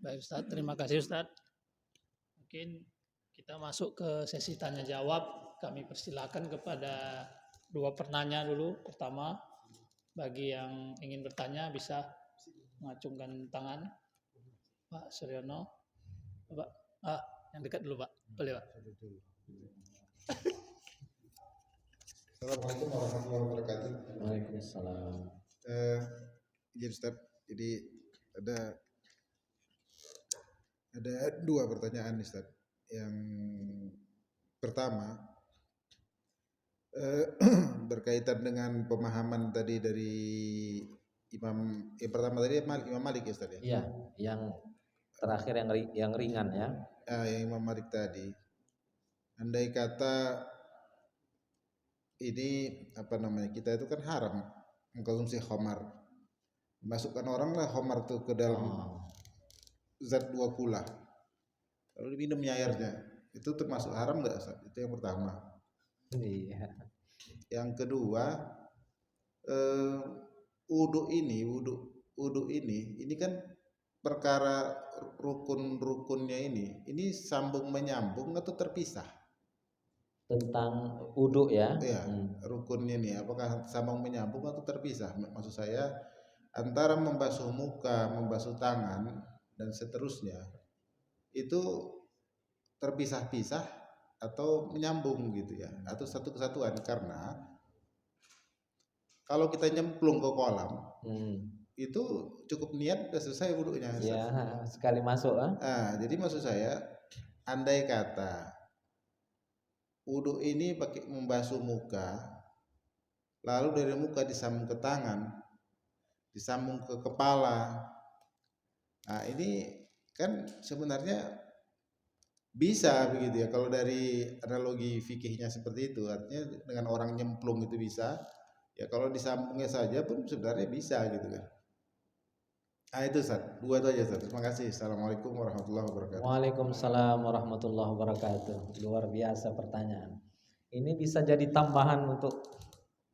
Baik Ustaz, terima kasih Ustaz. Mungkin kita masuk ke sesi tanya jawab. Kami persilakan kepada dua penanya dulu. Pertama, bagi yang ingin bertanya bisa mengacungkan tangan. Pak Suryono. Pak, yang dekat dulu Pak. Boleh Pak. Assalamualaikum warahmatullahi wabarakatuh. Waalaikumsalam. Izin Ustaz, jadi ada dua pertanyaan Ustaz. Yang pertama berkaitan dengan pemahaman tadi dari Imam pertama tadi Imam Malik ya Ustaz ya? Iya, yang terakhir yang ringan ya. Yang Imam Malik tadi. Andai kata ini kita itu kan haram mengkonsumsi khamar. Masukkan orang lah khamar tuh ke dalam zat dua kula. Lalu diminum airnya, itu termasuk haram nggak Ustaz? Itu yang pertama. Iya. Yang kedua, wudu ini kan perkara rukun-rukunnya ini sambung menyambung atau terpisah? Tentang wudu ya? Iya, rukunnya nih apakah sambung menyambung atau terpisah? Maksud saya antara membasuh muka, membasuh tangan dan seterusnya itu terpisah-pisah atau menyambung gitu ya, atau satu kesatuan. Karena kalau kita nyemplung ke kolam itu cukup niat udah selesai wudunya. Ya, sekali masuk jadi maksud saya andai kata wudu ini pakai membasuh muka, lalu dari muka disambung ke tangan, disambung ke kepala. Nah ini kan sebenarnya bisa begitu ya, kalau dari analogi fikihnya seperti itu, artinya dengan orang nyemplung itu bisa ya, kalau disambungnya saja pun sebenarnya bisa gitu kan. Itu Ustaz, dua itu aja Ustaz. Terima kasih. Assalamualaikum warahmatullahi wabarakatuh. Waalaikumsalam warahmatullahi wabarakatuh. Luar biasa pertanyaan. Ini bisa jadi tambahan untuk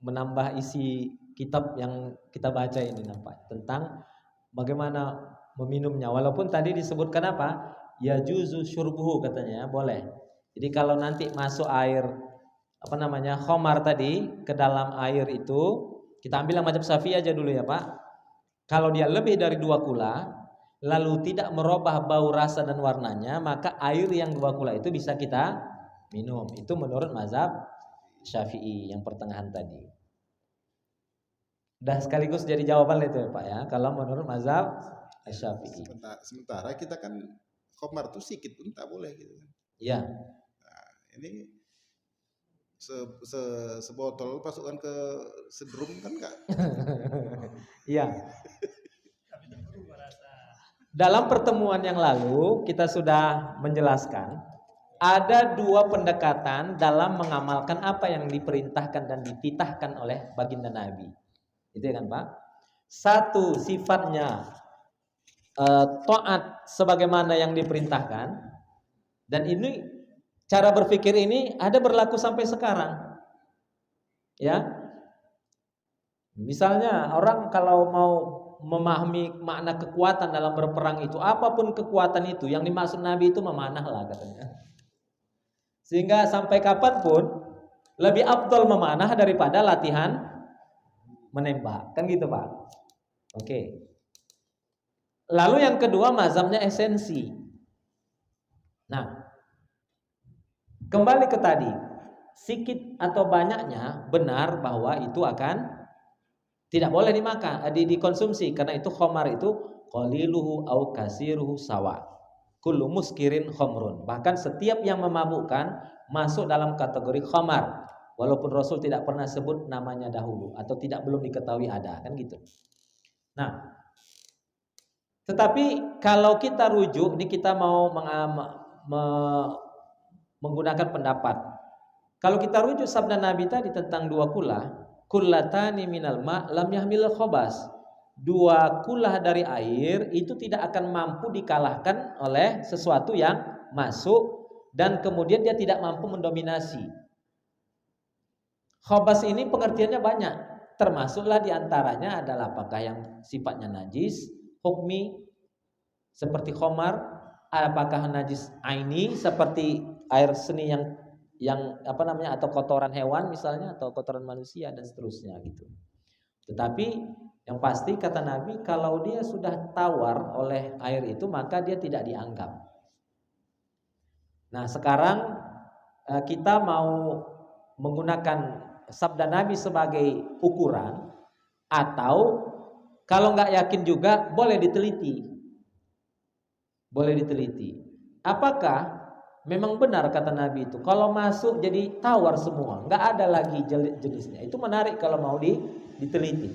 menambah isi kitab yang kita baca ini nampak tentang bagaimana meminumnya. Walaupun tadi disebutkan apa? Ya juzu syurbuhu katanya, boleh. Jadi kalau nanti masuk air khamar tadi ke dalam air itu, kita ambil yang mazhab Syafi'i aja dulu ya Pak. Kalau dia lebih dari 2 kula lalu tidak merubah bau, rasa dan warnanya, maka air yang 2 kula itu bisa kita minum. Itu menurut mazhab Syafi'i yang pertengahan tadi. Udah sekaligus jadi jawaban itu ya Pak ya, kalau menurut mazhab Syafi'i. Sementara kita kan khamar tuh sikit pun tak boleh gitu kan. Iya. Nah, ini sebotol masukkan ke sedrum kan enggak? Iya. Dalam pertemuan yang lalu kita sudah menjelaskan ada 2 pendekatan dalam mengamalkan apa yang diperintahkan dan dititahkan oleh baginda Nabi. Itu kan Pak? Satu, sifatnya taat sebagaimana yang diperintahkan, dan ini cara berpikir ini ada berlaku sampai sekarang. Ya. Misalnya orang kalau mau memahami makna kekuatan dalam berperang itu, apapun kekuatan itu, yang dimaksud Nabi itu memanah lah katanya. Sehingga sampai kapanpun lebih afdal memanah daripada latihan menembak, kan gitu Pak. Oke. Lalu yang kedua mazhabnya esensi. Nah, kembali ke tadi, sedikit atau banyaknya benar bahwa itu akan tidak boleh dimakan, dikonsumsi, karena itu khamar itu qaliluhu au kasiruhu sawa. Kullu muskirin khamrun. Bahkan setiap yang memabukkan masuk dalam kategori khamar, walaupun Rasul tidak pernah sebut namanya dahulu atau belum diketahui ada, kan gitu. Nah, tetapi kalau kita rujuk, ini kita mau menggunakan pendapat. Kalau kita rujuk sabda Nabi tadi tentang 2 kula, kullatani minal ma lam yahmil khobas. 2 kula dari air itu tidak akan mampu dikalahkan oleh sesuatu yang masuk dan kemudian dia tidak mampu mendominasi. Khobas ini pengertiannya banyak, termasuklah diantaranya adalah apakah yang sifatnya najis, hukmi, seperti khamar, apakah najis aini seperti air seni yang apa namanya, atau kotoran hewan misalnya, atau kotoran manusia dan seterusnya gitu. Tetapi yang pasti kata Nabi, kalau dia sudah tawar oleh air itu maka dia tidak dianggap. Nah, sekarang kita mau menggunakan sabda Nabi sebagai ukuran, atau kalau nggak yakin juga boleh diteliti. Boleh diteliti. Apakah memang benar kata Nabi itu kalau masuk jadi tawar semua, nggak ada lagi jenisnya. Itu menarik kalau mau diteliti.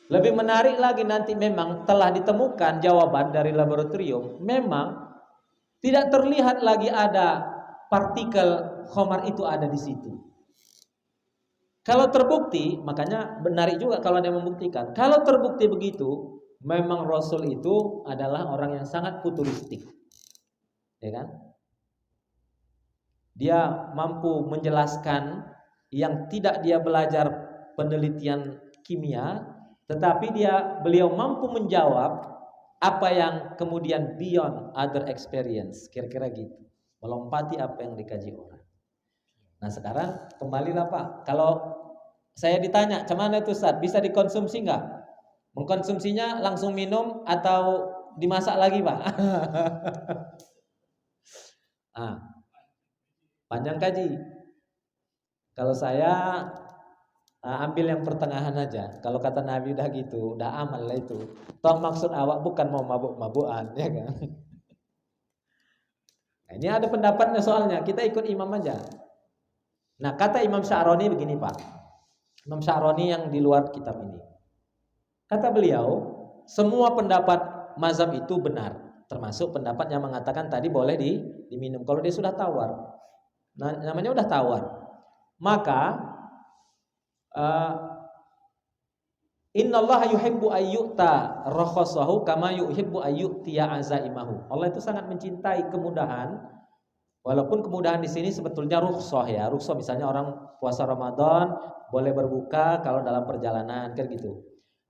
Lebih menarik lagi nanti memang telah ditemukan jawaban dari laboratorium, memang tidak terlihat lagi ada partikel khamar itu ada di situ. Kalau terbukti, makanya menarik juga kalau ada yang membuktikan. Kalau terbukti begitu, memang Rasul itu adalah orang yang sangat futuristik, ya kan? Dia mampu menjelaskan yang tidak dia belajar penelitian kimia, tetapi beliau mampu menjawab apa yang kemudian beyond other experience, kira-kira gitu, melompati apa yang dikaji orang. Nah sekarang kembalilah Pak, kalau saya ditanya, "Cuman itu Ustaz, bisa dikonsumsi nggak?" Mengkonsumsinya langsung minum atau dimasak lagi Pak? Panjang kaji. Kalau saya ambil yang pertengahan aja. Kalau kata Nabi udah gitu, udah aman lah itu. Toh maksud awak bukan mau mabuk-mabukan, ya kan? Nah, ini ada pendapatnya soalnya. Kita ikut imam aja. Nah, kata Imam Sya'roni begini Pak. Imam Sya'roni yang di luar kitab ini. Kata beliau, semua pendapat mazhab itu benar. Termasuk pendapat yang mengatakan tadi boleh diminum. Kalau dia sudah tawar. Nah, namanya udah tawar. Maka innallaha yuhibbu ayyuta rakhasahu kama yuhibbu ayyutiya azaimahu. Allah itu sangat mencintai kemudahan. Walaupun kemudahan di sini sebetulnya rukhsah ya. Rukhsah misalnya orang puasa Ramadan boleh berbuka kalau dalam perjalanan kan gitu.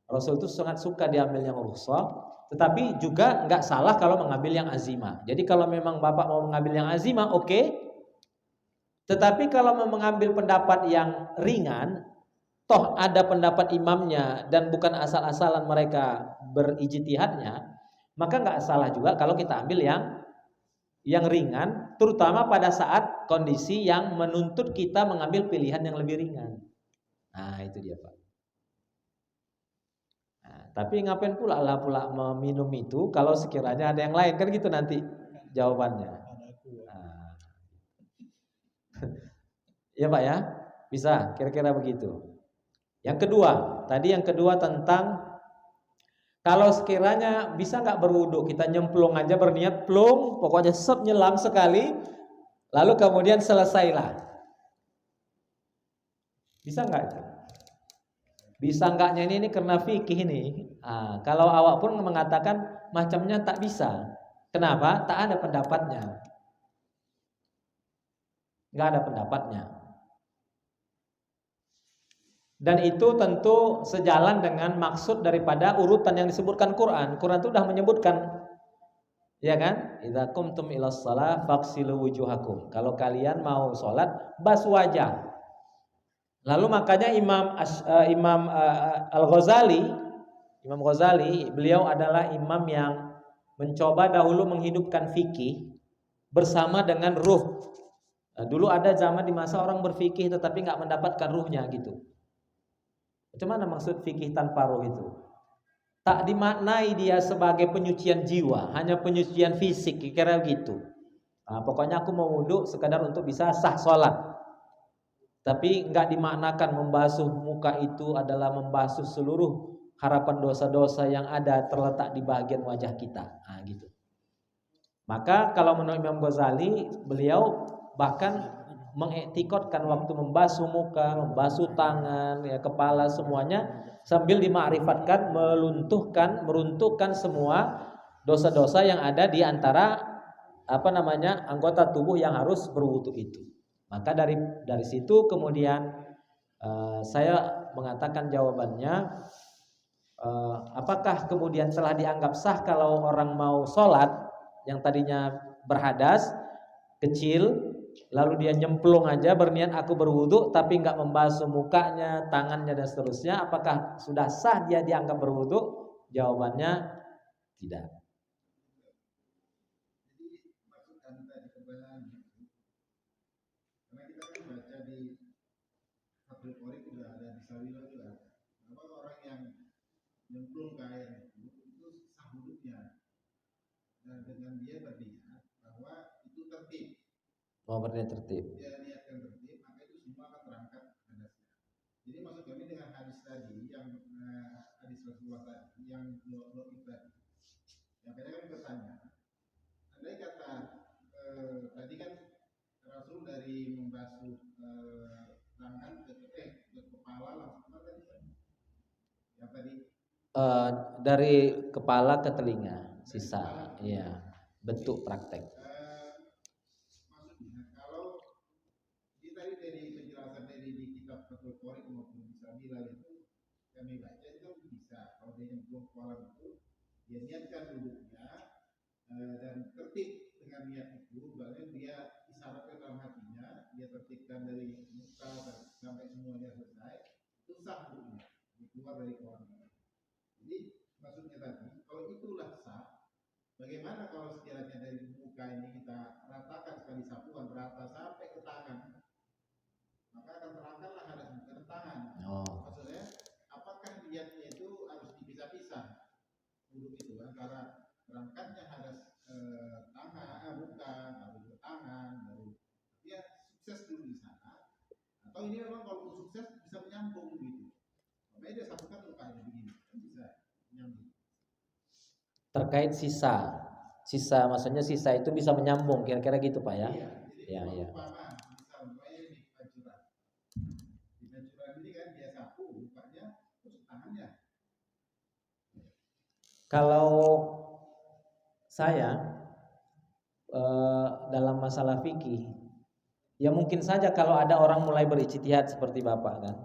Rasul itu sangat suka diambil yang rukhsah, tetapi juga enggak salah kalau mengambil yang azimah. Jadi kalau memang Bapak mau mengambil yang azimah, oke. Tetapi kalau mau mengambil pendapat yang ringan, toh ada pendapat imamnya dan bukan asal-asalan mereka berijtihadnya, maka enggak salah juga kalau kita ambil yang ringan, terutama pada saat kondisi yang menuntut kita mengambil pilihan yang lebih ringan. Nah, itu dia Pak. Nah, tapi ngapain pula meminum itu kalau sekiranya ada yang lain, kan gitu nanti jawabannya. Nah. Ya Pak ya, bisa kira-kira begitu. Yang kedua tentang kalau sekiranya bisa nggak berwudu, kita nyemplung aja berniat plung, pokoknya nyelam sekali, lalu kemudian selesailah. Bisa nggak itu? Bisa nggaknya ini karena fikih ini. Kalau awak pun mengatakan macamnya tak bisa. Kenapa? Tak ada pendapatnya. Nggak ada pendapatnya. Dan itu tentu sejalan dengan maksud daripada urutan yang disebutkan Quran. Quran itu sudah menyebutkan, ya kan? Idza qumtum ilas shalah faghsilu wujuhakum. Kalau kalian mau sholat, basuh wajah. Lalu makanya Imam Al-Ghazali, beliau adalah imam yang mencoba dahulu menghidupkan fikih bersama dengan ruh. Dulu ada zaman di masa orang berfikih tetapi nggak mendapatkan ruhnya gitu. Bagaimana maksud fikih tanpa ruh itu? Tak dimaknai dia sebagai penyucian jiwa, hanya penyucian fisik, kira-kira gitu. Pokoknya aku mau wudhu sekadar untuk bisa sah sholat. Tapi nggak dimaknakan membasuh muka itu adalah membasuh seluruh harapan dosa-dosa yang ada terletak di bagian wajah kita. Gitu. Maka kalau menurut Imam Ghazali, beliau bahkan mengiktikadkan waktu membasuh muka, membasuh tangan, ya, kepala semuanya sambil dimakrifatkan meruntuhkan semua dosa-dosa yang ada di antara anggota tubuh yang harus berwudu itu. Maka dari situ kemudian saya mengatakan jawabannya apakah kemudian telah dianggap sah kalau orang mau sholat yang tadinya berhadas kecil, lalu dia nyemplung aja berniat aku berwudu tapi nggak membasuh mukanya, tangannya dan seterusnya, apakah sudah sah dia dianggap berwudu? Jawabannya tidak. Jadi maksud kami tadi pertanyaan itu, karena kita kan baca di Fathul Qorib sudah ada, di Sawilo juga ada. Kenapa orang yang nyemplung ke air itu sah wudhunya, dan dengan dia berniat bahwa itu tertib, Mau berniat tertib. dia niatkan tertib, maka itu semua akan terangkat hadasnya. Jadi maksud kami dengan hadis tadi yang hadis Rasulullah tadi yang lo'ib tadi, yang kami bertanya, andai kata tadi kan Rasul dari membasuh tangan ke kepala langsung apa tadi? Yang tadi Dari kepala ke telinga, sisa, iya, bentuk praktek. Maksudnya kalau di tadi dari penjelasan dari di kitab Fathul Qorib maupun di Sabilal itu kami baca itu bisa kalau dia nyemplung kepala itu dia niatkan duduknya dan tertib dengan niat itu, berarti dia isyaratkan dalam hatinya, dia tertibkan dari muka sampai semuanya selesai, itu sah duduknya, keluar dari kolam. Jadi maksudnya tadi kalau itulah sah, bagaimana kalau sekiranya dari muka ini kita ratakan sekali sapuan rata sampai ke tangan, maka akan terangkanlah hadas muka dan tangan. Maksudnya apakah niatnya itu harus dipisah-pisah duduk itu antara berangkatnya hadas tangan, muka, baru ke tangan, baru dia sukses dulu di sana, atau ini memang kalau sukses bisa menyambung gitu, makanya dia satukan mukanya begini, kan bisa menyambung. Terkait sisa maksudnya sisa itu bisa menyambung, kira-kira gitu Pak ya? Iya, jadi Iya. misalnya di pancuran ini kan dia sapu mukanya terus tangannya. Kalau saya dalam masalah fikih, ya mungkin saja kalau ada orang mulai berijtihad seperti Bapak kan.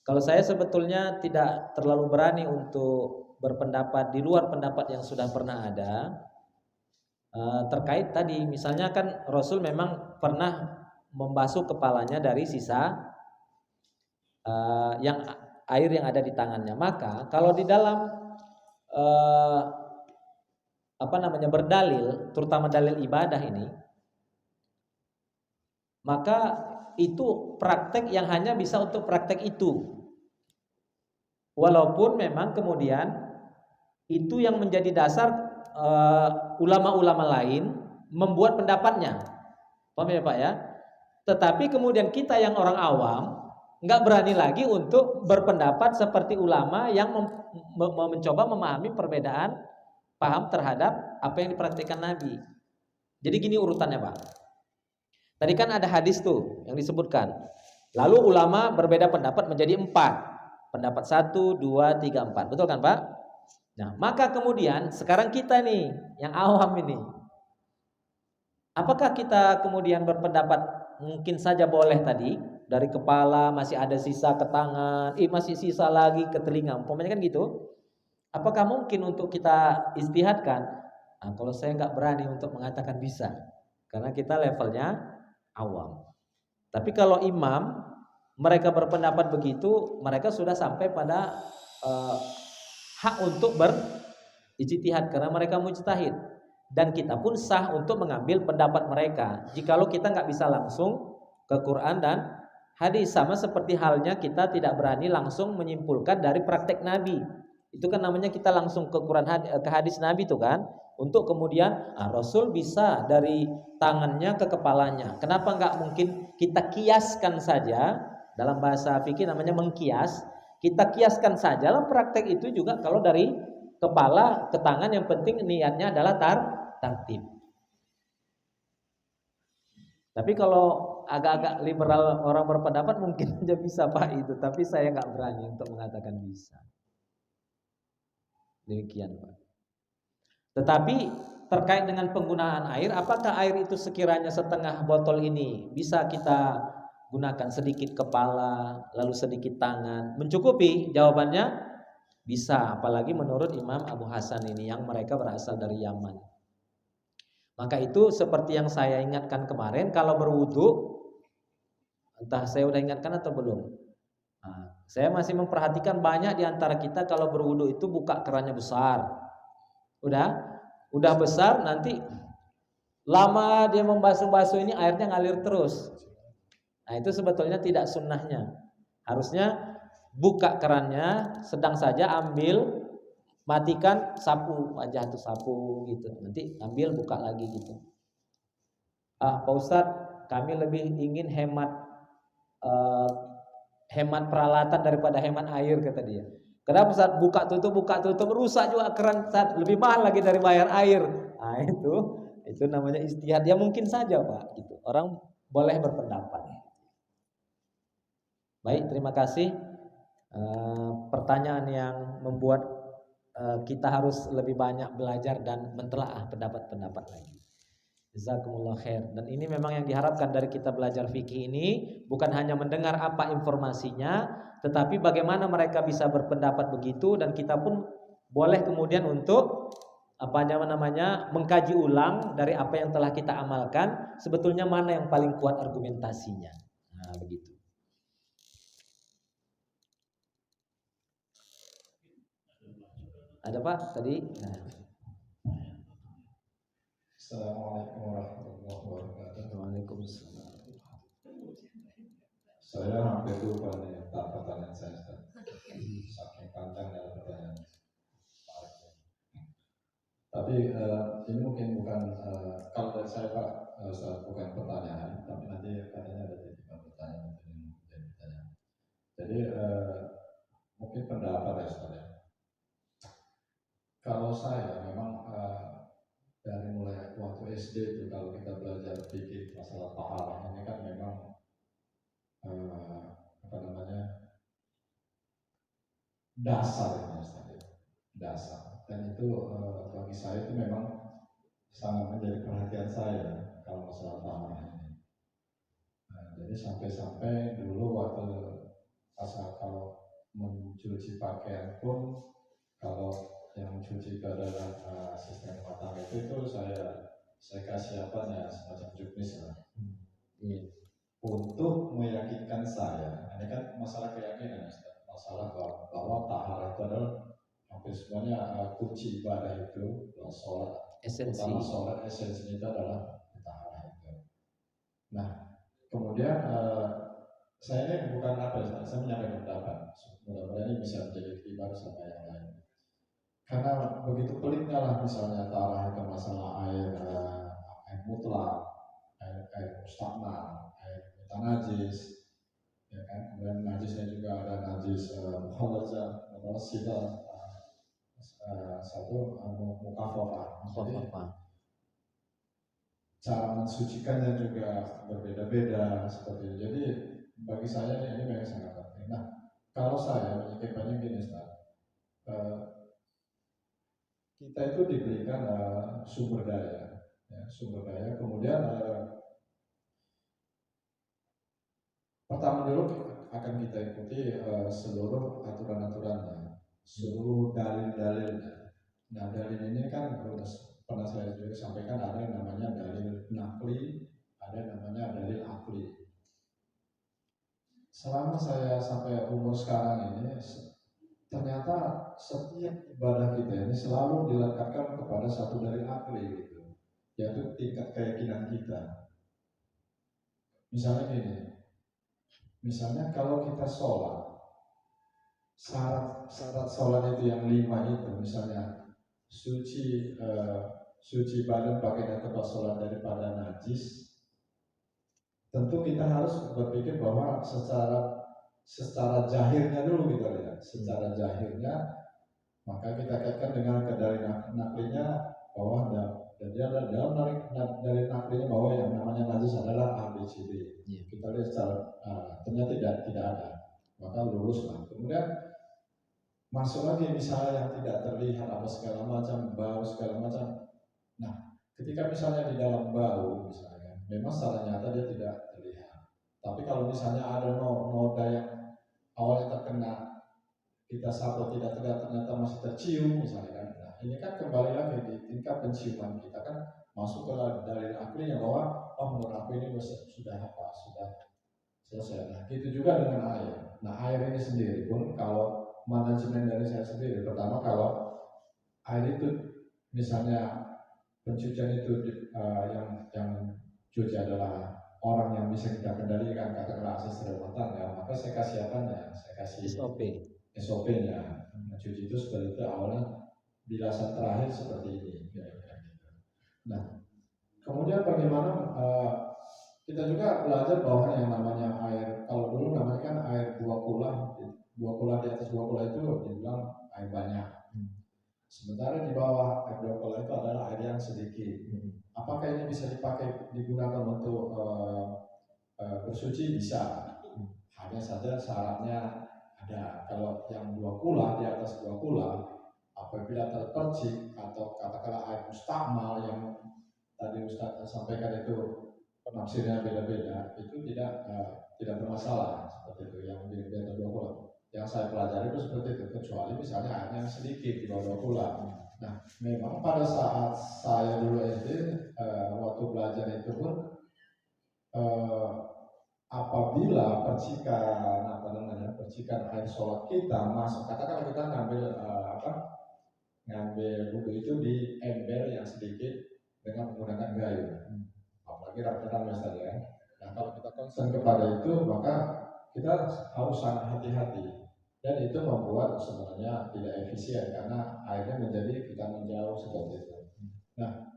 Kalau saya sebetulnya tidak terlalu berani untuk berpendapat di luar pendapat yang sudah pernah ada terkait tadi, misalnya kan Rasul memang pernah membasuh kepalanya dari sisa yang air yang ada di tangannya. Maka kalau di dalam berdalil, terutama dalil ibadah ini, maka itu praktek yang hanya bisa untuk praktek itu. Walaupun memang kemudian itu yang menjadi dasar ulama-ulama lain membuat pendapatnya. Paham ya Pak ya? Tetapi kemudian kita yang orang awam nggak berani lagi untuk berpendapat seperti ulama yang mencoba memahami perbedaan paham terhadap apa yang dipraktikkan Nabi. Jadi gini urutannya Pak. Tadi kan ada hadis tuh yang disebutkan. Lalu ulama berbeda pendapat menjadi 4. Pendapat 1, 2, 3, 4. Betul kan Pak? Nah, maka kemudian sekarang kita nih yang awam ini, apakah kita kemudian berpendapat mungkin saja boleh tadi dari kepala masih ada sisa ke tangan, masih sisa lagi ke telinga, umpamanya kan gitu? Apakah mungkin untuk kita ijtihadkan? Nah, kalau saya nggak berani untuk mengatakan bisa, karena kita levelnya awam. Tapi kalau imam mereka berpendapat begitu, mereka sudah sampai pada hak untuk berijtihad karena mereka mujtahid, dan kita pun sah untuk mengambil pendapat mereka. Jikalau kita nggak bisa langsung ke Quran dan hadis, sama seperti halnya kita tidak berani langsung menyimpulkan dari praktek Nabi. Itu kan namanya kita langsung ke Quran ke hadis Nabi itu kan, untuk kemudian Rasul bisa dari tangannya ke kepalanya. Kenapa nggak mungkin kita kiaskan saja? Dalam bahasa fikih namanya mengkias. Kita kiaskan saja lah praktek itu juga kalau dari kepala ke tangan, yang penting niatnya adalah tartib. Tapi kalau agak-agak liberal orang berpendapat mungkin aja bisa Pak itu, tapi saya nggak berani untuk mengatakan bisa. Demikian Pak. Tetapi terkait dengan penggunaan air, apakah air itu sekiranya setengah botol ini bisa kita gunakan sedikit kepala lalu sedikit tangan, mencukupi? Jawabannya Bisa, apalagi menurut Imam Abu Hasan ini yang mereka berasal dari Yaman. Maka itu seperti yang saya ingatkan kemarin, kalau berwudu, entah saya udah ingatkan atau belum. Nah, saya masih memperhatikan banyak di antara kita kalau berwudu itu buka kerannya besar. Udah besar, nanti lama dia membasuh-basuh ini airnya ngalir terus. Nah, itu sebetulnya tidak sunnahnya. Harusnya buka kerannya, sedang saja ambil, matikan, sapu aja tuh, sapu gitu. Nanti ambil, buka lagi gitu. Pak Ustadz, kami lebih ingin hemat peralatan daripada hemat air, kata dia. Kenapa Ustadz? Buka tutup rusak juga keran, Ustadz. Lebih mahal lagi dari bayar air. Nah, itu namanya ijtihad. Ya mungkin saja Pak gitu. Orang boleh berpendapat. Baik, terima kasih. Pertanyaan yang membuat kita harus lebih banyak belajar dan mentelaah pendapat-pendapat lagi. Jazakumullah khair. Dan ini memang yang diharapkan dari kita belajar fikih ini, bukan hanya mendengar apa informasinya, tetapi bagaimana mereka bisa berpendapat begitu, dan kita pun boleh kemudian untuk mengkaji ulang dari apa yang telah kita amalkan, sebetulnya mana yang paling kuat argumentasinya. Nah, begitu. Ada Pak tadi? Nah. Assalamualaikum warahmatullahi wabarakatuh. Waalaikumsalam. Saya hampir lupa nih pertanyaan saya, saking panjangnya pertanyaan. Tapi ini mungkin bukan kalau dari saya Pak, bukan pertanyaan, tapi nanti katanya ada titipan pertanyaan menjadi pertanyaan. Jadi mungkin pendapat ya Ustaz ya. Kalau saya memang dari mulai waktu SD itu kalau kita belajar fikih masalah taharah ini kan memang dasar ini Ustaz ya. Dasar, dan itu bagi saya itu memang sangat menjadi perhatian saya kalau masalah taharah ini. Jadi sampai dulu waktu asal kalau mencuci pakaian pun, kalau yang mencuci itu adalah asisten rumah tangga itu saya kasih semacam juknis lah. Untuk meyakinkan saya, ini kan masalah keyakinan, masalah bahwa taharah itu adalah hampir semuanya kunci ibadah itu, sholat, terutama sholat esensinya itu adalah taharah itu. Nah, kemudian saya ini bukan saya menyampaikan pendapat, mudah-mudahan ini bisa menjadi tiba sama yang lain. Karena begitu peliknya lah misalnya taharah itu masalah air mutlak, air mustaqmal, air mutanajis, ya kan. Kemudian najisnya juga ada najis mukhalazah, mutawassilah, satu mukafafah. Jadi cara mensucikannya juga berbeda-beda seperti itu. Jadi bagi saya ini memang sangat penting. Nah, kalau saya menyikapinya gini, Ustaz. Kita itu diberikan sumber daya, kemudian pertama dulu akan kita ikuti seluruh aturan-aturannya, seluruh dalil-dalilnya. Nah, dalil ini kan pernah saya juga sampaikan, ada yang namanya dalil naqli, ada yang namanya dalil akli. Selama saya sampai umur sekarang ini, ternyata setiap ibadah kita ini selalu dilekatkan kepada satu dalil akli gitu, yaitu tingkat keyakinan kita. Misalnya gini, kalau kita sholat, syarat sholat itu yang 5 itu, misalnya suci badan pakaian tempat sholat daripada najis, tentu kita harus berpikir bahwa secara zahirnya dulu kita lihat, secara zahirnya, maka kita kaitkan dengan dari naklinya bahwa dia dalam dari naklinya bahwa yang namanya najis adalah ABCD. Kita lihat secara ternyata tidak ada, maka luluslah. Kemudian masuk lagi misalnya yang tidak terlihat apa segala macam, bau segala macam. Nah, ketika misalnya di dalam bau misalnya, memang secara nyata dia tidak terlihat. Tapi kalau misalnya ada noda yang awalnya terkena kita satu tidak ternyata masih tercium misalnya kan. Nah, ini kan kembali lagi di tingkat penciuman kita kan masuk ke dalil aklinya bahwa oh menurut aku ini sudah apa sudah selesai. Nah, gitu juga dengan air. Nah, air ini sendiri pun kalau manajemen dari saya sendiri, pertama kalau air itu misalnya pencucian itu yang cuci adalah orang yang bisa kita kendalikan, katakanlah asisten rumah tangga, maka saya kasih apanya? Saya kasih SOP-nya. Mencuci itu seperti itu awalnya bilasan terakhir seperti ini. Nah, kemudian bagaimana kita juga belajar bahwa yang namanya air, kalau dulu namanya kan air 2 kula di atas 2 kula itu dibilang air banyak. Sementara di bawah air 2 kula itu adalah air yang sedikit. Apakah ini bisa digunakan untuk bersuci? Bisa. Hanya saja syaratnya ada. Kalau yang 2 kula di atas 2 kula, apabila terpercik atau katakanlah air mustakmal yang tadi Ustaz sampaikan itu penafsirnya beda-beda, itu tidak bermasalah seperti itu yang di atas 2 kula. Yang saya pelajari itu seperti itu, kecuali misalnya airnya sedikit di bawah 2 kula. Nah, memang pada saat saya dulu SD waktu belajar itu pun apabila percikan air sholat kita masuk, katakanlah kita ngambil wudhu itu di ember yang sedikit dengan menggunakan gayung, apalagi rame-rame saja. Nah, kalau kita concern kepada itu maka kita harus sangat hati-hati. Dan itu membuat sebenarnya tidak efisien karena airnya menjadi kita menjauh seperti itu. Nah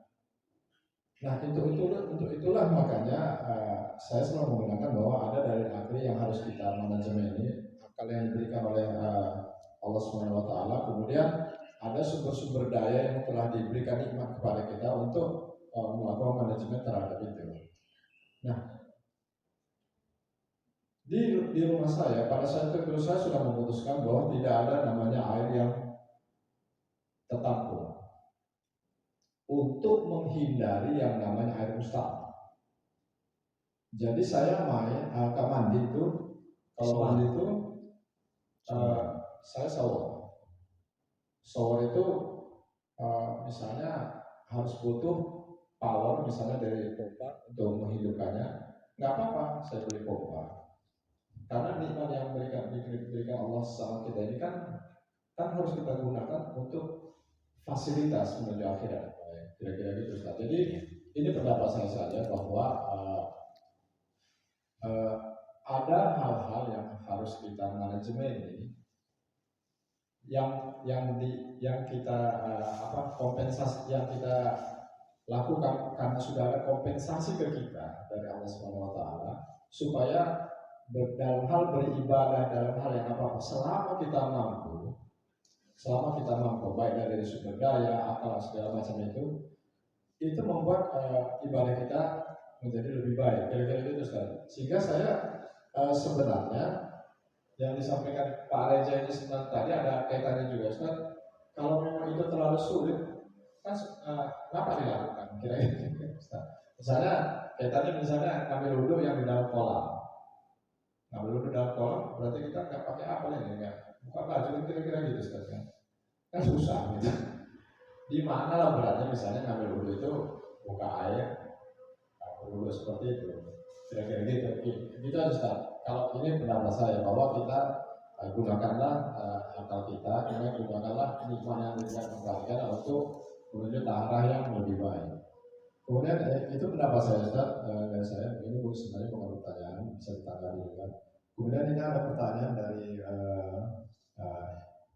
untuk itulah makanya saya selalu menggunakan bahwa ada dalil akli yang harus kita manajemen ini, akal yang diberikan oleh Allah SWT. Kemudian ada sumber-sumber daya yang telah diberikan nikmat kepada kita untuk melakukan manajemen terhadap itu. Nah, di rumah saya pada saat itu saya sudah memutuskan bahwa tidak ada namanya air yang tertampung untuk menghindari yang namanya air mustahil. Jadi saya mandi itu kalau mandi itu saya shower itu misalnya harus butuh power misalnya dari pompa untuk menghidupkannya, nggak apa-apa saya beli pompa. Karena nikmat yang diberikan Allah sama kita ini kan harus kita gunakan untuk fasilitas menuju akhirat, kira-kira gitu Ustaz. Jadi ini pendapat saya saja bahwa ada hal-hal yang harus kita manajemen ini, yang kita kompensasi yang kita lakukan karena sudah ada kompensasi ke kita dari Allah SWT supaya dalam hal beribadah, dalam hal yang apa-apa, selama kita mampu baik dari sumber daya, akal segala macam itu membuat ibadah kita menjadi lebih baik, kira-kira itu Ustaz. Sehingga saya sebenarnya yang disampaikan Pak Reza ini sebenarnya tadi ada kaitannya juga Ustaz. Kalau memang itu terlalu sulit, kan kenapa dilakukan? Kira-kira Ustaz. Misalnya kaitannya ngambil wudhu yang di dalam kolam. Ngambil wudhu dalam kolam berarti kita nggak pakai apa nih, nggak buka baju, kira-kira gitu Ustaz kan susah gitu. Di mana lah beratnya misalnya ngambil wudhu itu buka air, wudhu seperti itu, kira-kira gitu Ustaz. Kalau ini pendapat saya bahwa kita gunakanlah akal kita, gunakanlah nikmat yang diberikan kepada kita untuk menuju arah yang lebih baik. Kemudian itu pendapat saya Ustaz, dari saya ini sebenarnya bukan pertanyaan, bisa ditanggapi juga. Kemudian ini ada pertanyaan dari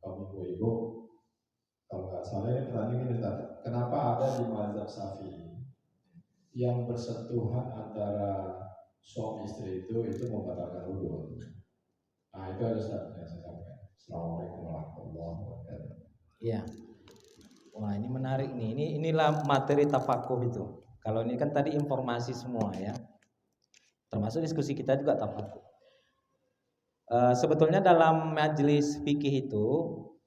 kaum ibu-ibu, kalau nggak salah ini pertanyaan ini Ustaz, kenapa ada di mazhab Syafi'i yang bersentuhan antara suami istri itu membatalkan wudhu? Nah itu ada Ustaz yang saya sampaikan. Assalamualaikum warahmatullahi wabarakatuh. Iya. Wah ini menarik nih. Inilah materi tafakuh itu. Kalau ini kan tadi informasi semua ya. Termasuk diskusi kita juga tafakuh. Sebetulnya dalam majelis fikih itu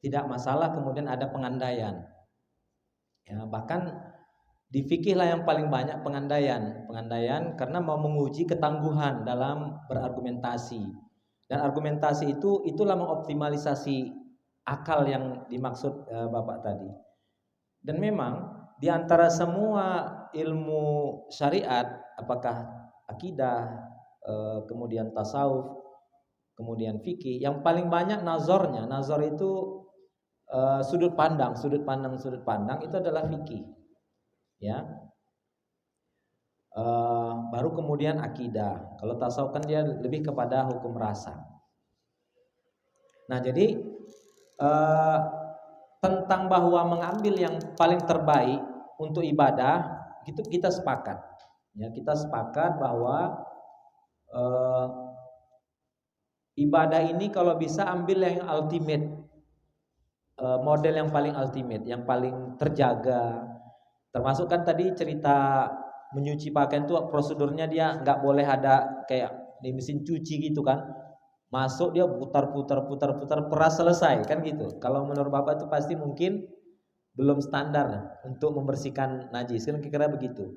tidak masalah kemudian ada pengandaian. Ya, bahkan di fikih lah yang paling banyak pengandaian karena mau menguji ketangguhan dalam berargumentasi. Dan argumentasi itulah mengoptimalisasi akal yang dimaksud Bapak tadi. Dan memang di antara semua ilmu syariat, apakah akidah, kemudian tasawuf, kemudian fikih, yang paling banyak nazarnya, nazar itu sudut pandang itu adalah fikih, ya. Baru kemudian akidah. Kalau tasawuf kan dia lebih kepada hukum rasa. Nah, jadi tentang bahwa mengambil yang paling terbaik untuk ibadah itu kita sepakat. Ya, kita sepakat bahwa ibadah ini kalau bisa ambil yang ultimate, model yang paling ultimate, yang paling terjaga. Termasuk kan tadi cerita menyuci pakaian itu prosedurnya dia nggak boleh ada kayak di mesin cuci gitu kan. Masuk dia putar peras selesai kan gitu. Kalau menurut Bapak itu pasti mungkin belum standar untuk membersihkan najis kan kira-kira begitu.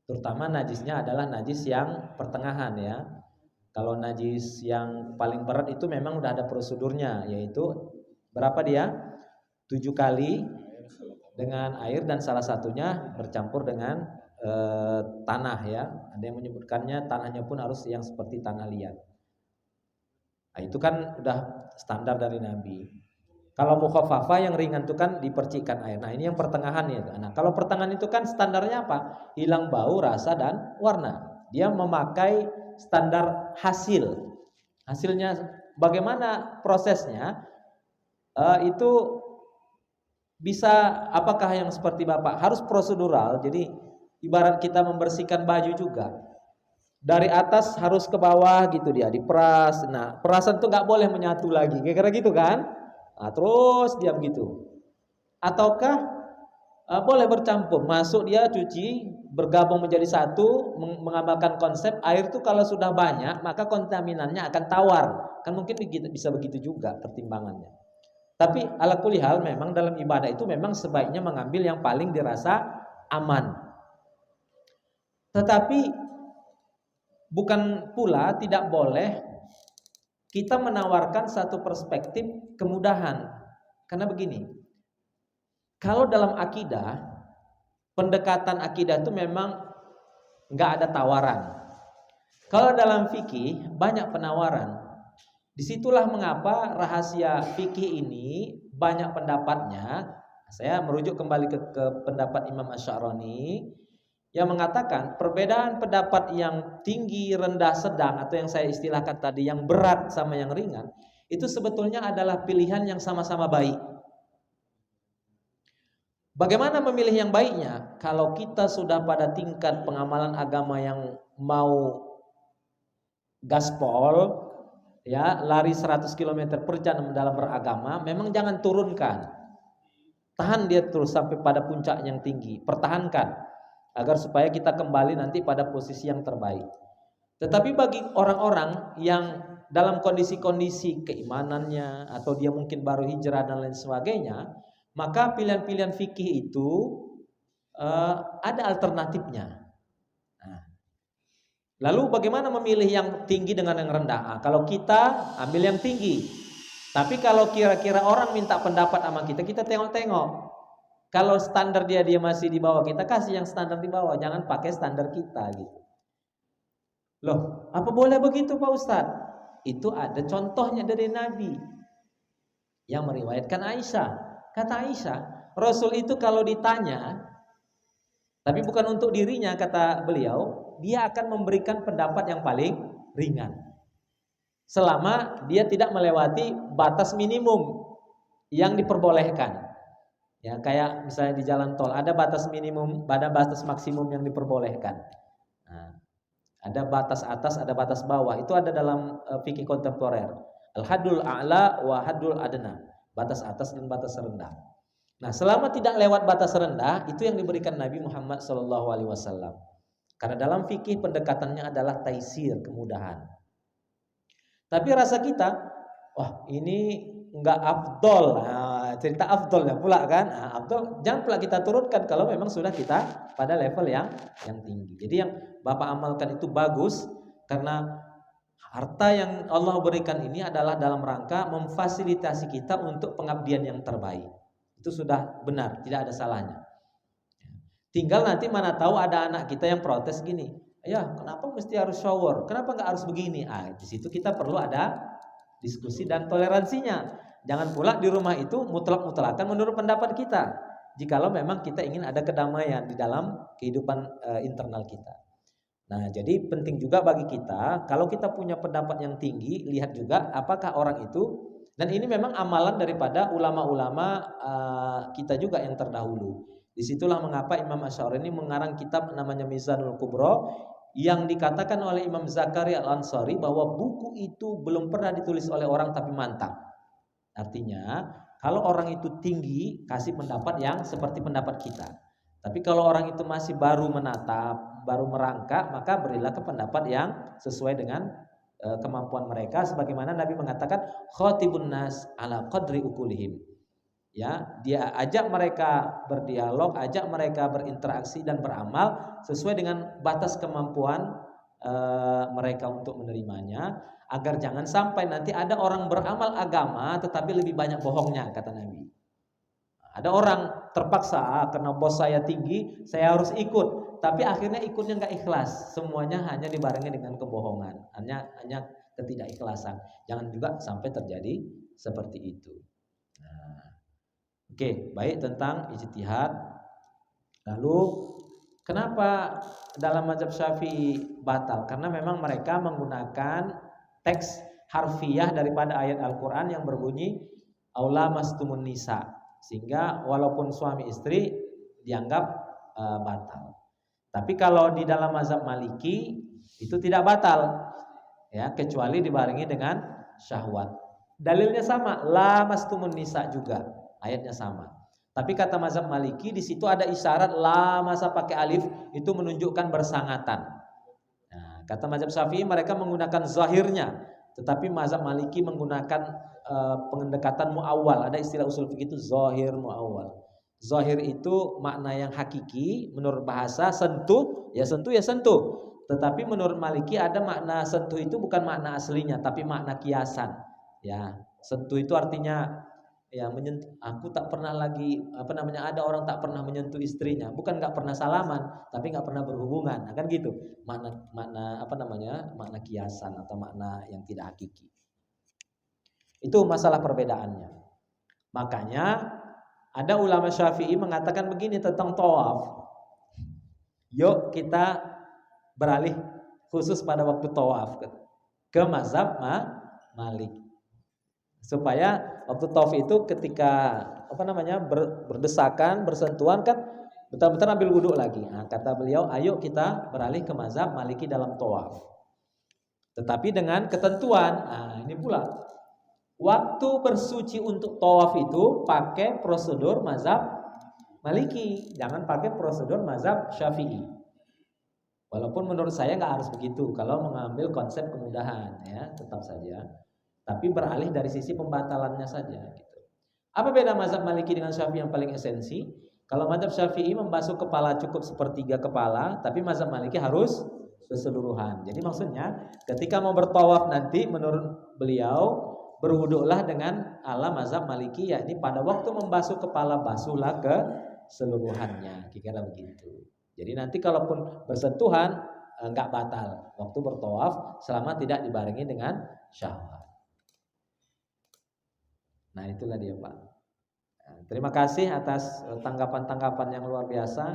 Terutama najisnya adalah najis yang pertengahan ya. Kalau najis yang paling berat itu memang udah ada prosedurnya, yaitu berapa dia? 7 kali dengan air dan salah satunya bercampur dengan tanah ya. Ada yang menyebutkannya tanahnya pun harus yang seperti tanah liat. Nah, itu kan udah standar dari Nabi. Kalau mukhaffafah yang ringan itu kan dipercikkan air. Nah, ini yang pertengahan ya. Nah, kalau pertengahan itu kan standarnya apa? Hilang bau, rasa dan warna. Dia memakai standar hasil. Hasilnya bagaimana prosesnya? Itu bisa apakah yang seperti Bapak harus prosedural. Jadi ibarat kita membersihkan baju juga. Dari atas harus ke bawah gitu dia diperas. Nah, perasan tuh nggak boleh menyatu lagi. Kira-kira gitu kan? Nah, terus dia begitu. Ataukah boleh bercampur, masuk dia cuci, bergabung menjadi satu, mengamalkan konsep air itu kalau sudah banyak maka kontaminannya akan tawar. Kan mungkin bisa begitu juga pertimbangannya. Tapi ala kulli hal memang dalam ibadah itu memang sebaiknya mengambil yang paling dirasa aman. Tetapi bukan pula tidak boleh kita menawarkan satu perspektif kemudahan. Karena begini, kalau dalam akidah, pendekatan akidah itu memang nggak ada tawaran. Kalau dalam fikih banyak penawaran. Disitulah mengapa rahasia fikih ini banyak pendapatnya. Saya merujuk kembali ke pendapat Imam Asy'arani yang mengatakan perbedaan pendapat yang tinggi, rendah, sedang atau yang saya istilahkan tadi yang berat sama yang ringan itu sebetulnya adalah pilihan yang sama-sama baik. Bagaimana memilih yang baiknya? Kalau kita sudah pada tingkat pengamalan agama yang mau gaspol, ya lari 100 km per jam dalam beragama, memang jangan turunkan. Tahan dia terus sampai pada puncak yang tinggi, pertahankan agar supaya kita kembali nanti pada posisi yang terbaik. Tetapi bagi orang-orang yang dalam kondisi-kondisi keimanannya atau dia mungkin baru hijrah dan lain sebagainya, maka pilihan-pilihan fikih itu ada alternatifnya. Nah, lalu bagaimana memilih yang tinggi dengan yang rendah? Kalau kita ambil yang tinggi, tapi kalau kira-kira orang minta pendapat sama kita tengok-tengok. Kalau standar dia masih di bawah kita, kasih yang standar di bawah, jangan pakai standar kita gitu. Loh, apa boleh begitu Pak Ustadz? Itu ada contohnya dari Nabi yang meriwayatkan Aisyah. Kata Aisyah, Rasul itu kalau ditanya, tapi bukan untuk dirinya kata beliau, dia akan memberikan pendapat yang paling ringan. Selama dia tidak melewati batas minimum yang diperbolehkan. Ya, kayak misalnya di jalan tol ada batas minimum, ada batas maksimum yang diperbolehkan. Nah, ada batas atas, ada batas bawah. Itu ada dalam fikih kontemporer. Al-haddul a'la wa haddul adna. Batas atas dan batas rendah. Nah, selama tidak lewat batas rendah, itu yang diberikan Nabi Muhammad SAW. Karena dalam fikih pendekatannya adalah taisir, kemudahan. Tapi rasa kita, wah ini enggak afdol. Nah, cerita afdolnya pula kan. Nah, afdol jangan pula kita turunkan kalau memang sudah kita pada level yang tinggi. Jadi yang Bapak amalkan itu bagus karena Harta yang Allah berikan ini adalah dalam rangka memfasilitasi kita untuk pengabdian yang terbaik. Itu sudah benar, tidak ada salahnya. Tinggal nanti mana tahu ada anak kita yang protes gini, ya kenapa mesti harus shower, kenapa nggak harus begini. Di situ kita perlu ada diskusi dan toleransinya. Jangan pula di rumah itu mutlak-mutlakan menurut pendapat kita. Jikalau memang kita ingin ada kedamaian di dalam kehidupan internal kita. Nah, jadi penting juga bagi kita, kalau kita punya pendapat yang tinggi, lihat juga apakah orang itu, dan ini memang amalan daripada ulama-ulama kita juga yang terdahulu. Disitulah mengapa Imam Asy'ari ini mengarang kitab namanya Mizanul Kubro, yang dikatakan oleh Imam Zakaria Al-Ansari bahwa buku itu belum pernah ditulis oleh orang tapi mantap. Artinya, kalau orang itu tinggi, kasih pendapat yang seperti pendapat kita. Tapi kalau orang itu masih baru menatap, baru merangkak, maka berilah ke pendapat yang sesuai dengan kemampuan mereka, sebagaimana Nabi mengatakan khatibun nas ala qadri ukulihim. Ya, dia ajak mereka berdialog, ajak mereka berinteraksi dan beramal sesuai dengan batas kemampuan mereka untuk menerimanya, agar jangan sampai nanti ada orang beramal agama tetapi lebih banyak bohongnya, kata Nabi. Ada orang terpaksa karena bos saya tinggi, saya harus ikut, tapi akhirnya ikutnya nggak ikhlas, semuanya hanya dibarengi dengan kebohongan, hanya ketidakikhlasan. Jangan juga sampai terjadi seperti itu. Oke, baik tentang ijtihad. Lalu kenapa dalam mazhab Syafi'i batal? Karena memang mereka menggunakan teks harfiah daripada ayat Al-Qur'an yang berbunyi aula mastumun nisa, sehingga walaupun suami istri dianggap batal. Tapi kalau di dalam mazhab Maliki itu tidak batal, ya, kecuali dibarengi dengan syahwat. Dalilnya sama, la mastumun nisa juga, ayatnya sama. Tapi kata mazhab Maliki di situ ada isyarat la masa pakai alif itu menunjukkan bersangatan. Nah, kata mazhab Syafi'i mereka menggunakan zahirnya, tetapi mazhab Maliki menggunakan pendekatan muawwal. Ada istilah usul fikih itu zahir muawwal. Zahir itu makna yang hakiki menurut bahasa, sentuh ya sentuh. Tetapi menurut Maliki ada makna sentuh itu bukan makna aslinya tapi makna kiasan. Ya, sentuh itu artinya ya menyentuh. Aku tak pernah lagi ada orang tak pernah menyentuh istrinya, bukan nggak pernah salaman tapi nggak pernah berhubungan. Nah, kan gitu. Makna kiasan atau makna yang tidak hakiki. Itu masalah perbedaannya. Makanya ada ulama Syafi'i mengatakan begini tentang tawaf. Yuk kita beralih khusus pada waktu tawaf ke mazhab Malik. Supaya waktu tawaf itu ketika berdesakan, bersentuhan kan betul-betul ambil wudhu lagi. Nah, kata beliau, ayo kita beralih ke mazhab Maliki dalam tawaf. Tetapi dengan ketentuan. Nah, ini pula waktu bersuci untuk tawaf itu pakai prosedur mazhab Maliki, jangan pakai prosedur mazhab Syafi'i. Walaupun menurut saya nggak harus begitu kalau mengambil konsep kemudahan, ya tetap saja. Tapi beralih dari sisi pembatalannya saja. Gitu. Apa beda mazhab Maliki dengan Syafi'i yang paling esensi? Kalau mazhab Syafi'i membasuh kepala cukup sepertiga kepala, tapi mazhab Maliki harus keseluruhan. Jadi maksudnya ketika mau bertawaf nanti menurut beliau berwuduklah dengan ala mazhab Maliki, yakni pada waktu membasuh kepala basuhlah ke seluruhannya, kira-kira begitu. Jadi nanti kalaupun bersentuhan enggak batal waktu bertawaf selama tidak dibarengi dengan syahwat. Nah, itulah dia, Pak. Terima kasih atas tanggapan-tanggapan yang luar biasa.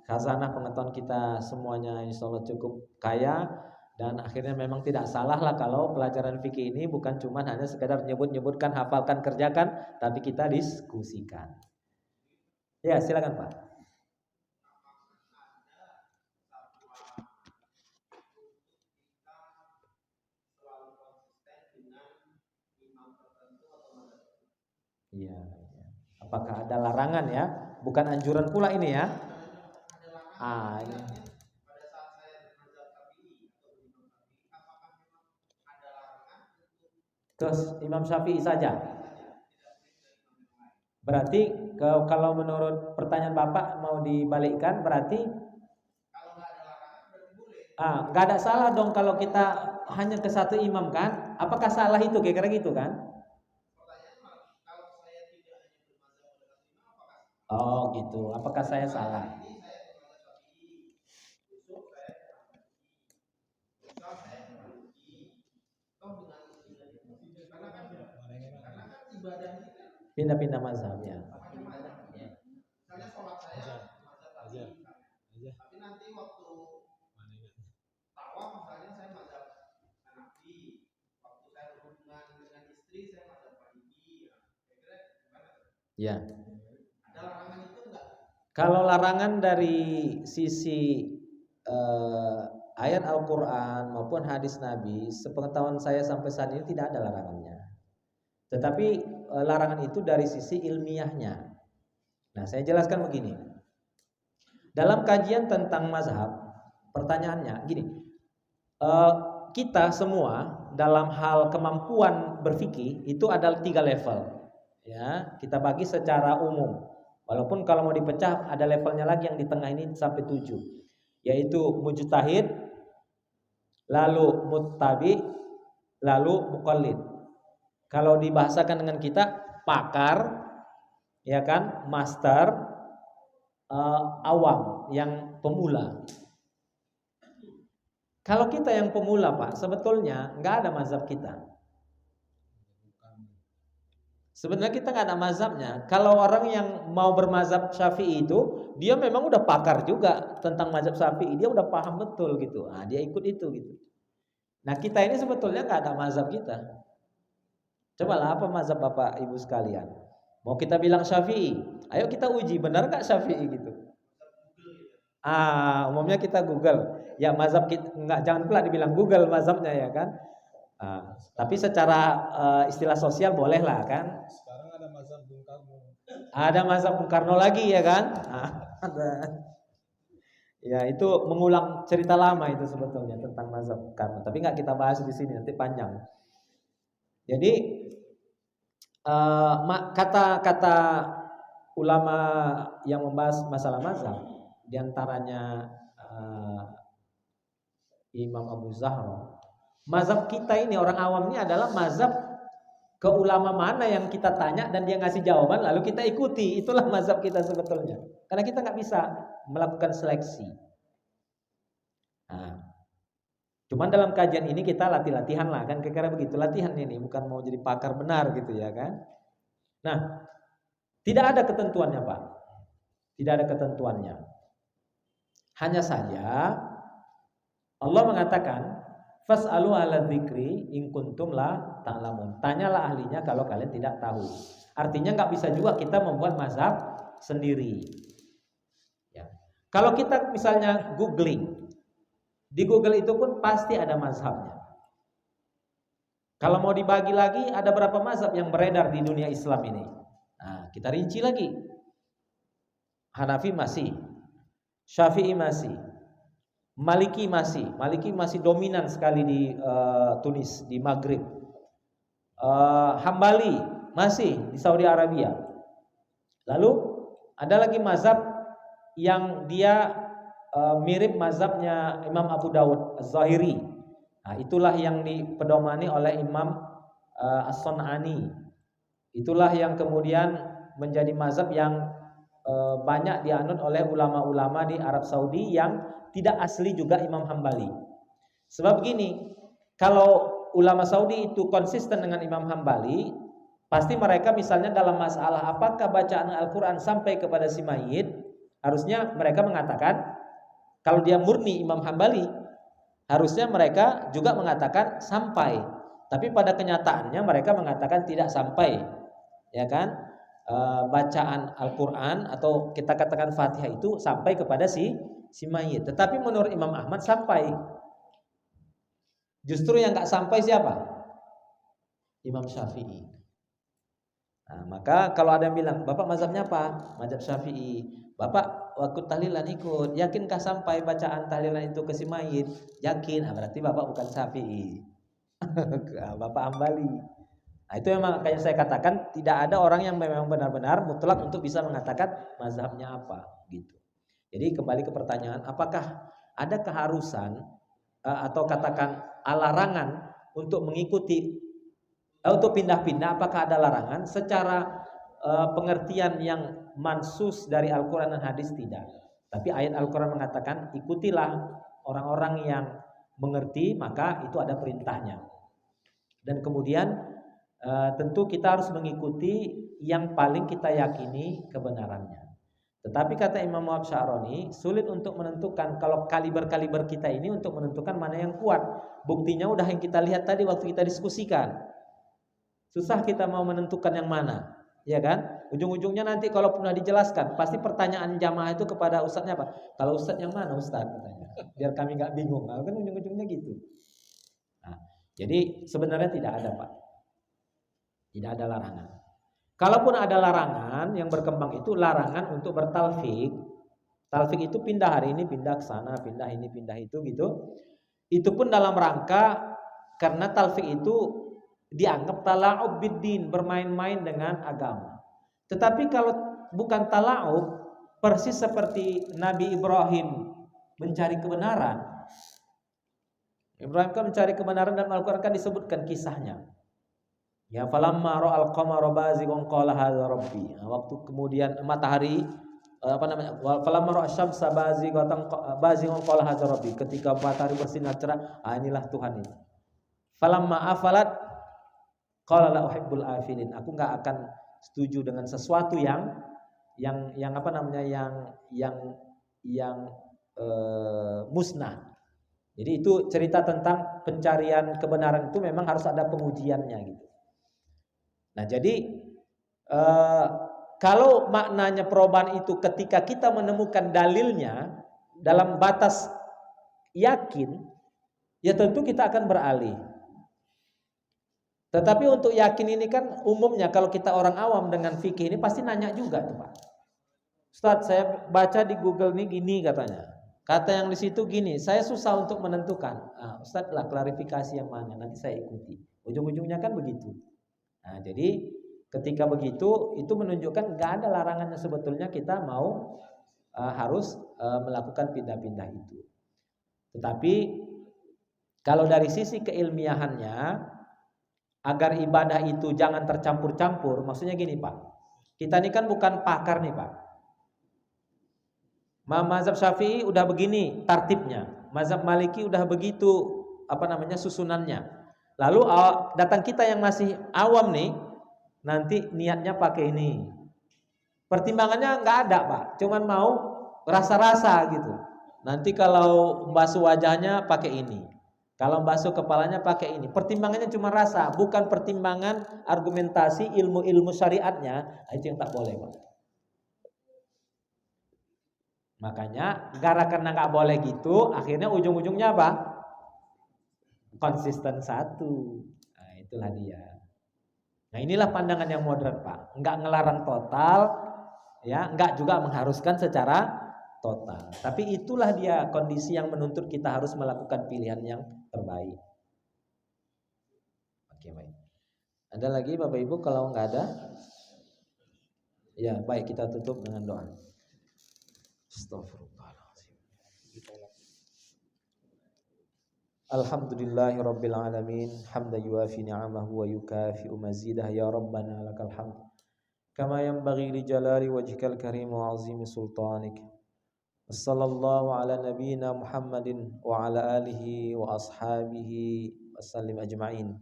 Khazanah pengetahuan kita semuanya insya Allah cukup kaya. Dan akhirnya memang tidak salah lah kalau pelajaran fikih ini bukan cuma hanya sekedar nyebut-nyebutkan, hafalkan, kerjakan, tapi kita diskusikan. Ya, silakan Pak. Iya. Apakah ada larangan ya? Bukan anjuran pula ini ya? Iya. Terus Imam Syafi'i saja. Berarti kalau menurut pertanyaan Bapak mau dibalikkan berarti nggak ada salah dong kalau kita hanya ke satu imam kan? Apakah salah itu kira-kira gitu kan? Oh gitu. Apakah saya salah? Pindah-pindah mazhab ya. Ya. Kalau larangan dari sisi ayat Al-Quran maupun hadis Nabi, sepengetahuan saya sampai saat ini tidak ada larangannya. Tetapi larangan itu dari sisi ilmiahnya. Nah, saya jelaskan begini. Dalam kajian tentang mazhab, pertanyaannya gini, kita semua dalam hal kemampuan berfikih itu ada 3 level. Ya, kita bagi secara umum. Walaupun kalau mau dipecah ada levelnya lagi yang di tengah ini sampai 7, yaitu mujtahid, lalu muttabi, lalu muqallid. Kalau dibahasakan dengan kita pakar, ya kan, master, awam, yang pemula. Kalau kita yang pemula Pak, sebetulnya nggak ada mazhab kita. Sebenarnya kita nggak ada mazhabnya. Kalau orang yang mau bermazhab Syafi'i itu, dia memang udah pakar juga tentang mazhab Syafi'i, dia udah paham betul gitu. Nah, dia ikut itu gitu. Nah, kita ini sebetulnya nggak ada mazhab kita. Cobalah apa mazhab Bapak Ibu sekalian? Mau kita bilang Syafi'i, ayo kita uji benar nggak Syafi'i gitu. Umumnya kita Google. Ya mazhab kita nggak, jangan pula dibilang Google mazhabnya ya kan. Tapi secara istilah sosial boleh lah kan. Sekarang ada mazhab Bung Karno. Ada mazhab Bung Karno lagi ya kan. Ada. Ya itu mengulang cerita lama itu sebetulnya tentang mazhab Bung Karno. Tapi nggak kita bahas di sini, nanti panjang. Jadi kata-kata ulama yang membahas masalah mazhab, diantaranya Imam Abu Zahra. Mazhab kita ini orang awam ini adalah mazhab ke ulama mana yang kita tanya dan dia ngasih jawaban lalu kita ikuti. Itulah mazhab kita sebetulnya. Karena kita nggak bisa melakukan seleksi. Nah, cuman dalam kajian ini kita latihan lah kan, kira-kira begitu, latihan ini bukan mau jadi pakar benar gitu ya kan. Nah, tidak ada ketentuannya Pak. Tidak ada ketentuannya. Hanya saja Allah mengatakan fas'alu ala dzikri in kuntum la ta'lamun. Tanyalah ahlinya kalau kalian tidak tahu. Artinya nggak bisa juga kita membuat mazhab sendiri. Ya. Kalau kita misalnya googling, di Google itu pun pasti ada mazhabnya. Kalau mau dibagi lagi, ada berapa mazhab yang beredar di dunia Islam ini? Nah, kita rinci lagi. Hanafi masih, Syafi'i masih, Maliki masih dominan sekali di Tunis, di Maghrib. Hambali masih di Saudi Arabia. Lalu ada lagi mazhab yang dia mirip mazhabnya Imam Abu Dawud Az-Zahiri. Nah, itulah yang dipedomani oleh Imam As-Sun'ani. Itulah yang kemudian menjadi mazhab yang banyak dianut oleh ulama-ulama di Arab Saudi yang tidak asli juga Imam Hambali. Sebab begini, kalau ulama Saudi itu konsisten dengan Imam Hambali, pasti mereka misalnya dalam masalah apakah bacaan Al-Quran sampai kepada si mayit, harusnya mereka mengatakan, kalau dia murni Imam Hambali, harusnya mereka juga mengatakan sampai. Tapi pada kenyataannya mereka mengatakan tidak sampai, ya kan? Bacaan Al-Quran atau kita katakan Fatihah itu sampai kepada si mayit. Tetapi menurut Imam Ahmad sampai. Justru yang nggak sampai siapa? Imam Syafi'i. Nah, maka kalau ada yang bilang, Bapak mazhabnya apa? Mazhab Syafi'i. Bapak waktu tahlilan ikut, yakinkah sampai bacaan tahlilan itu ke si mayit? Yakin. Nah, berarti Bapak bukan Syafi'i. Bapak Hambali. Nah, itu memang kayak saya katakan, tidak ada orang yang memang benar-benar mutlak untuk bisa mengatakan mazhabnya apa gitu. Jadi kembali ke pertanyaan, apakah ada keharusan atau katakan larangan untuk mengikuti untuk pindah-pindah, apakah ada larangan? Secara pengertian yang mansus dari Al-Quran dan hadis tidak. Tapi ayat Al-Quran mengatakan ikutilah orang-orang yang mengerti, maka itu ada perintahnya. Dan kemudian tentu kita harus mengikuti yang paling kita yakini kebenarannya. Tetapi kata Imam Wahab Sya'roni, sulit untuk menentukan kalau kaliber-kaliber kita ini untuk menentukan mana yang kuat. Buktinya udah yang kita lihat tadi waktu kita diskusikan. Susah kita mau menentukan yang mana, ya kan? Ujung-ujungnya nanti kalau pernah dijelaskan, pasti pertanyaan jamaah itu kepada ustadznya apa? Kalau ustadz yang mana ustadz? Katanya. Biar kami nggak bingung. Nah, kan ujung-ujungnya gitu. Nah, jadi sebenarnya tidak ada, Pak. Tidak ada larangan. Kalaupun ada larangan yang berkembang itu larangan untuk bertalfik. Talfik itu pindah hari ini pindah ke sana, pindah ini pindah itu gitu. Itu pun dalam rangka karena talfik itu dianggap tala'ub biddin, bermain-main dengan agama. Tetapi kalau bukan tala'ub, persis seperti Nabi Ibrahim mencari kebenaran. Ibrahim kan mencari kebenaran dan Al-Quran kan disebutkan kisahnya. Ya falamma ra'al qamara bazighan qala hadza rabbi. Waktu kemudian matahari falamma ra'a syamsa bazighan qala hadza rabbi. Ketika matahari bersinar cerah, inilah Tuhan ini. Falamma afalat qala la uhibbul afilin. Aku enggak akan setuju dengan sesuatu yang musnah. Jadi itu cerita tentang pencarian kebenaran itu memang harus ada pengujiannya gitu. Nah jadi kalau maknanya perubahan itu ketika kita menemukan dalilnya dalam batas yakin, ya tentu kita akan beralih. Tetapi untuk yakin ini kan umumnya kalau kita orang awam dengan fikih ini pasti nanya juga tuh Pak. Ustaz, saya baca di Google nih gini katanya. Kata yang di situ gini, saya susah untuk menentukan. Ustaz lah klarifikasi yang mana, nanti saya ikuti. Ujung-ujungnya kan begitu. Nah, jadi ketika begitu itu menunjukkan nggak ada larangannya sebetulnya kita mau harus melakukan pindah-pindah itu. Tetapi kalau dari sisi keilmiahannya agar ibadah itu jangan tercampur-campur, maksudnya gini Pak. Kita ini kan bukan pakar nih Pak. Mazhab Syafi'i udah begini tartibnya, mazhab Maliki udah begitu susunannya. Lalu datang kita yang masih awam nih, nanti niatnya pakai ini. Pertimbangannya nggak ada Pak, cuman mau rasa-rasa gitu. Nanti kalau basuh wajahnya pakai ini, kalau basuh kepalanya pakai ini. Pertimbangannya cuma rasa, bukan pertimbangan argumentasi ilmu-ilmu syariatnya. Itu yang tak boleh Pak. Makanya karena nggak boleh gitu, akhirnya ujung-ujungnya apa? Konsisten satu. Nah, itulah dia. Nah, inilah pandangan yang modern, Pak. Enggak ngelarang total, ya, enggak juga mengharuskan secara total. Tapi itulah dia kondisi yang menuntut kita harus melakukan pilihan yang terbaik. Oke, baik. Ada lagi Bapak Ibu kalau enggak ada? Ya, baik kita tutup dengan doa. Astaghfirullahaladzim. Alhamdulillahi rabbil alamin, hamda yuafi ni'amahu wa yukafi'u mazidah, ya rabbana lakal hamd kama yanbaghi li jalali wajhikal karim wa azimi sultanik. Wassallallahu ala nabiyyina Muhammadin wa ala alihi wa ashabihi wasallim ajma'in.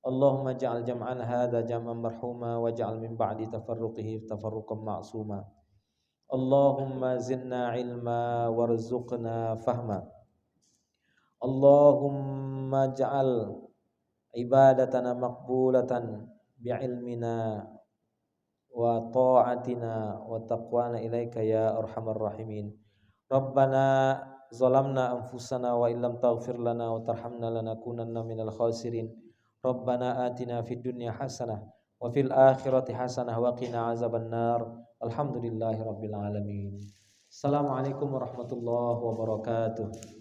Allahumma ja'al jam'an hadha jam'an marhuma wa ja'al min ba'di tafarruqihi tafarruqan ma'suma. Allahumma zinna ilma warzuqna fahma. Allahumma ja'al ibadatana maqbulatan bi'ilmina wa ta'atina wa taqwana ilaika ya arhamar rahimin. Rabbana zalamna anfusana wa illam taghfir lana wa tarhamna lanakunanna minal khasirin. Rabbana atina fid dunya hasanah wa fil akhirati hasanah wa qina azaban nar. Alhamdulillahi rabbil alamin. Assalamualaikum warahmatullahi wabarakatuh.